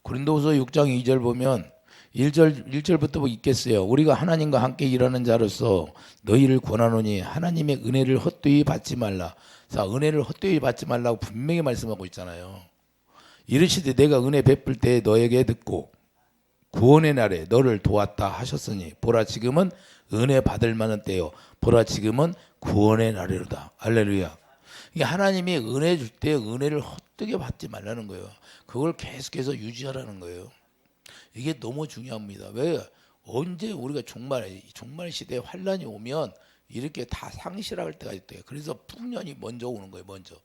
고린도후서 6장 2절 보면 1절부터 있겠어요. 우리가 하나님과 함께 일하는 자로서 너희를 권하노니 하나님의 은혜를 헛되이 받지 말라. 자, 은혜를 헛되이 받지 말라고 분명히 말씀하고 있잖아요. 이르시되 내가 은혜 베풀 때 너에게 듣고 구원의 날에 너를 도왔다 하셨으니 보라 지금은 은혜 받을 만한 때요. 보라 지금은 구원의 날이로다. 할렐루야. 이게 하나님이 은혜 줄 때 은혜를 헛되게 받지 말라는 거예요. 그걸 계속해서 유지하라는 거예요. 이게 너무 중요합니다. 왜? 언제 우리가 종말 시대에 환란이 오면 이렇게 다 상실할 때가 있대요. 그래서 풍년이 먼저 오는 거예요. 먼저.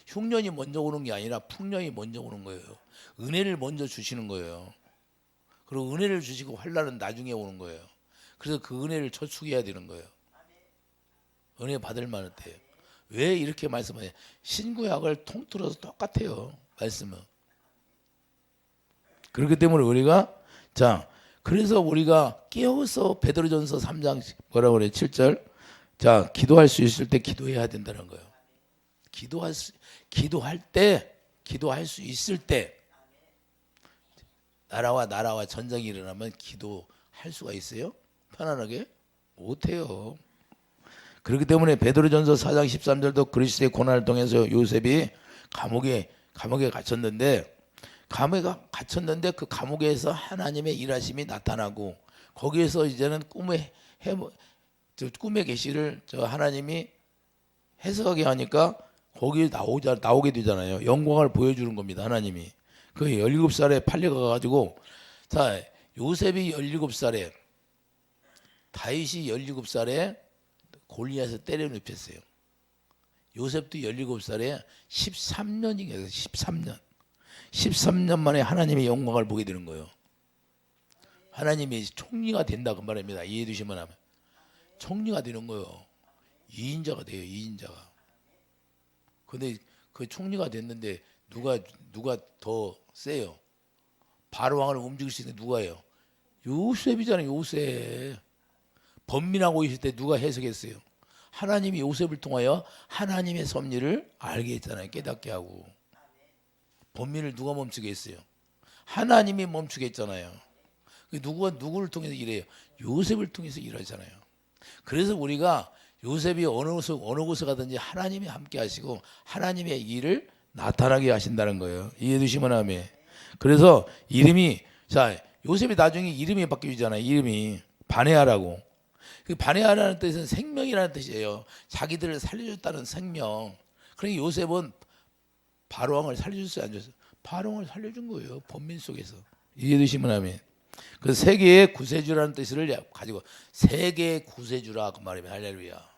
흉년이 먼저 오는 게 아니라 풍년이 먼저 오는 거예요. 은혜를 먼저 주시는 거예요. 그리고 은혜를 주시고 환란은 나중에 오는 거예요. 그래서 그 은혜를 저축해야 되는 거예요. 은혜 받을 만할 때. 왜 이렇게 말씀하냐? 신구약을 통틀어서 똑같아요. 말씀은. 그렇기 때문에 우리가 자 그래서 우리가 깨어서 베드로전서 3장 뭐라고 그래 7절 자 기도할 수 있을 때 기도해야 된다는 거예요. 기도할 수 있을 때 나라와 전쟁이 일어나면 기도할 수가 있어요? 편안하게? 못해요. 그렇기 때문에 베드로전서 4장 13절도 그리스도의 고난을 통해서 요셉이 감옥에 갇혔는데 그 감옥에서 하나님의 일하심이 나타나고 거기에서 이제는 꿈의 계시를 하나님이 해석하게 하니까 거기에 나오게 되잖아요. 영광을 보여주는 겁니다. 하나님이. 그 17살에 팔려가가지고 자 요셉이 17살에 다윗이 17살에 골리앗을 때려 눕혔어요. 요셉도 17살에 13년이겠어요. 13년 만에 하나님의 영광을 보게 되는 거예요. 하나님이 총리가 된다 그 말입니다. 이해해 주시면 하면 총리가 되는 거예요. 2인자가 돼요. 2인자가. 근데 그 총리가 됐는데 누가 더 세요? 바로 왕을 움직일 수 있는 누가예요? 요셉이잖아요. 요셉. 번민하고 있을 때 누가 해석했어요? 하나님이 요셉을 통하여 하나님의 섭리를 알게 했잖아요. 깨닫게 하고. 번민을 누가 멈추게 했어요? 하나님이 멈추게 했잖아요. 누구를 통해서 일해요? 요셉을 통해서 일하잖아요. 그래서 우리가 요셉이 어느 곳에 가든지 하나님이 함께 하시고 하나님의 일을 나타나게 하신다는 거예요. 이해해 주시면 아멘. 그래서 이름이 자 요셉이 나중에 이름이 바뀌잖아요. 이름이 바네아라고. 그 바네아라는 뜻은 생명이라는 뜻이에요. 자기들을 살려줬다는 생명. 그러니까 요셉은 바로왕을 살려줬어요, 안 줬어요? 바로왕을 살려준 거예요. 번민 속에서. 이해되시면 아멘. 그 세계의 구세주라는 뜻을 가지고 세계의 구세주라 그 말이면 할렐루야.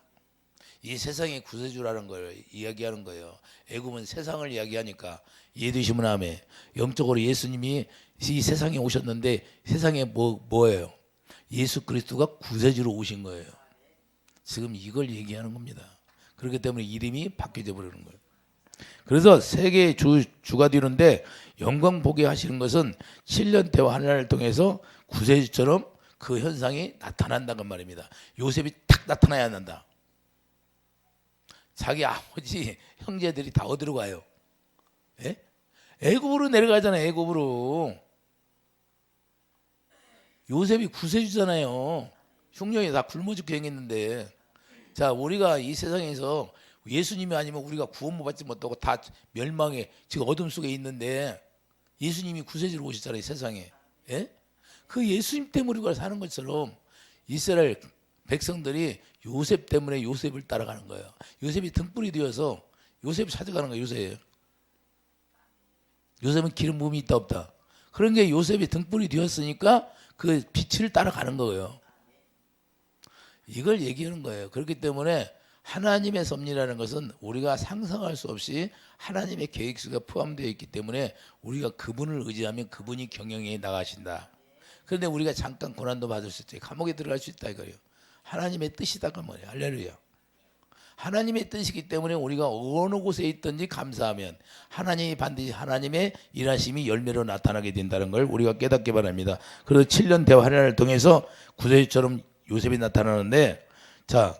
이 세상의 구세주라는 걸 이야기하는 거예요. 애굽은 세상을 이야기하니까 이해되시면 아멘. 영적으로 예수님이 이 세상에 오셨는데 세상에 뭐예요? 예수 그리스도가 구세주로 오신 거예요. 지금 이걸 얘기하는 겁니다. 그렇기 때문에 이름이 바뀌어 버리는 거예요. 그래서 세계의 주가 되는데 영광 보게 하시는 것은 7년 때와 하나를 통해서 구세주처럼 그 현상이 나타난다는 말입니다. 요셉이 탁 나타나야 한다. 자기 아버지 형제들이 다 어디로 가요? 예? 애굽으로 내려가잖아요. 애굽으로. 요셉이 구세주잖아요. 흉년이 다 굶어 죽게 생겼는데, 자, 우리가 이 세상에서 예수님이 아니면 우리가 구원 못 받지 못하고 다 멸망에 지금 어둠 속에 있는데 예수님이 구세주로 오셨잖아요. 세상에. 예? 그 예수님 때문에 우리가 사는 것처럼 이스라엘 백성들이 요셉 때문에 요셉을 따라가는 거예요. 요셉이 등불이 되어서 요셉을 찾아가는 거예요. 요셉은 기름 부음이 있다 없다. 그런 게 요셉이 등불이 되었으니까 그 빛을 따라가는 거예요. 이걸 얘기하는 거예요. 그렇기 때문에 하나님의 섭리라는 것은 우리가 상상할 수 없이 하나님의 계획 속에 포함되어 있기 때문에 우리가 그분을 의지하면 그분이 경영해 나가신다. 그런데 우리가 잠깐 고난도 받을 수 있다. 감옥에 들어갈 수 있다 이거예요. 하나님의 뜻이다 그 말이에요. 할렐루야. 하나님의 뜻이기 때문에 우리가 어느 곳에 있든지 감사하면 하나님이 반드시 하나님의 일하심이 열매로 나타나게 된다는 걸 우리가 깨닫기 바랍니다. 그래서 7년 대화 하나를 통해서 구세주처럼 요셉이 나타나는데, 자,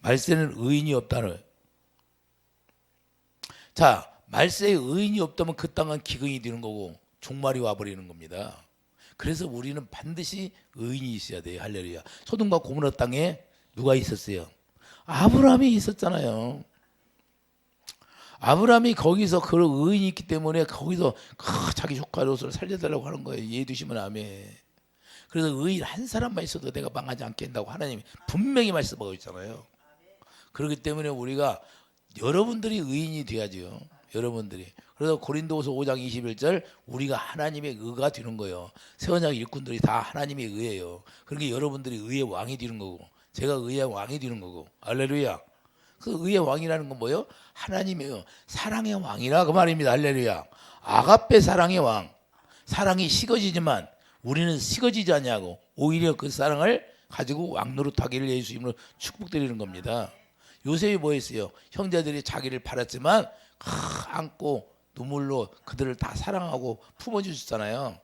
말세는 의인이 없다는. 자, 말세에 의인이 없다면 그 땅은 기근이 되는 거고 종말이 와버리는 겁니다. 그래서 우리는 반드시 의인이 있어야 돼요. 할렐루야. 소돔과 고모라 땅에 누가 있었어요? 아브라함이 있었잖아요. 아브라함이 거기서 그런 의인이 있기 때문에 거기서 자기 조카 롯을 살려달라고 하는 거예요. 이해되시면 아멘. 그래서 의인 한 사람만 있어도 내가 망하지 않게 한다고 하나님이 분명히 말씀하고 있잖아요. 그렇기 때문에 우리가 여러분들이 의인이 돼야죠. 여러분들이. 그래서 고린도후서 5장 21절 우리가 하나님의 의가 되는 거예요. 새 언약 일꾼들이 다 하나님의 의예요. 그러니까 여러분들이 의의 왕이 되는 거고 제가 의의 왕이 되는 거고. 할렐루야. 그 의의 왕이라는 건 뭐예요? 하나님의 사랑의 왕이라 그 말입니다. 할렐루야. 아가페 사랑의 왕. 사랑이 식어지지만 우리는 식어지지 않냐고 오히려 그 사랑을 가지고 왕노릇하기를 예수 이름으로 축복드리는 겁니다. 요셉이 뭐 했어요? 형제들이 자기를 팔았지만 안고 눈물로 그들을 다 사랑하고 품어주셨잖아요.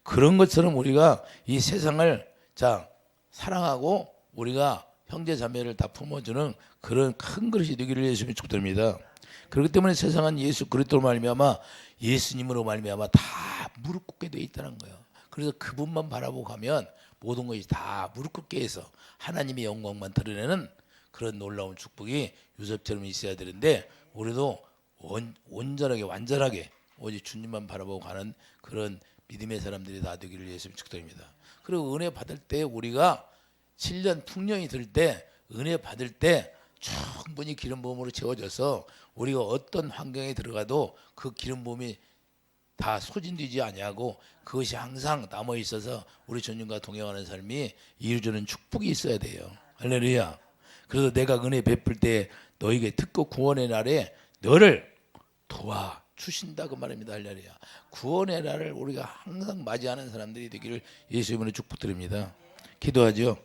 그런 것처럼 우리가 이 세상을 자 사랑하고 우리가 형제 자매를 다 품어주는 그런 큰 그릇이 되기를 예수님이 축복드립니다. 그렇기 때문에 세상은 예수 그리스도로 말미암아 예수님으로 말미암아 다 무릎 꿇게 돼 있다는 거예요. 그래서 그분만 바라보고 가면 모든 것이 다 무릎 꿇게 해서 하나님의 영광만 드러내는 그런 놀라운 축복이 요셉처럼 있어야 되는데 우리도 온전하게 완전하게 오직 주님만 바라보고 가는 그런 믿음의 사람들이 다 되기를 예수님 축복드립니다. 그리고 은혜 받을 때 우리가 7년 풍년이 들 때 은혜 받을 때 충분히 기름 부음으로 채워져서 우리가 어떤 환경에 들어가도 그 기름 부음이 다 소진되지 아니하고 그것이 항상 남아 있어서 우리 주님과 동행하는 삶이 이루어지는 축복이 있어야 돼요. 할렐루야. 그래서 내가 은혜 베풀 때 너에게 특급 구원의 날에 너를 도와 주신다 그 말입니다. 할렐루야. 구원의 날을 우리가 항상 맞이하는 사람들이 되기를 예수 이름으로 축복드립니다. 기도하죠.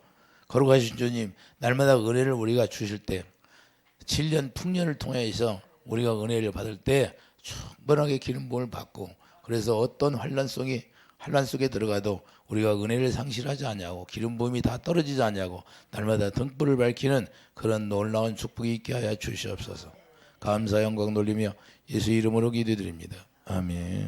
거룩하신 주님, 날마다 은혜를 우리가 주실 때 7년 풍년을 통해서 우리가 은혜를 받을 때 충분하게 기름 부음을 받고 그래서 어떤 환난 속에 들어가도 우리가 은혜를 상실하지 않냐고 기름 부음이 다 떨어지지 않냐고 날마다 등불을 밝히는 그런 놀라운 축복이 있게 하여 주시옵소서. 감사 영광 돌리며 예수 이름으로 기도드립니다. 아멘.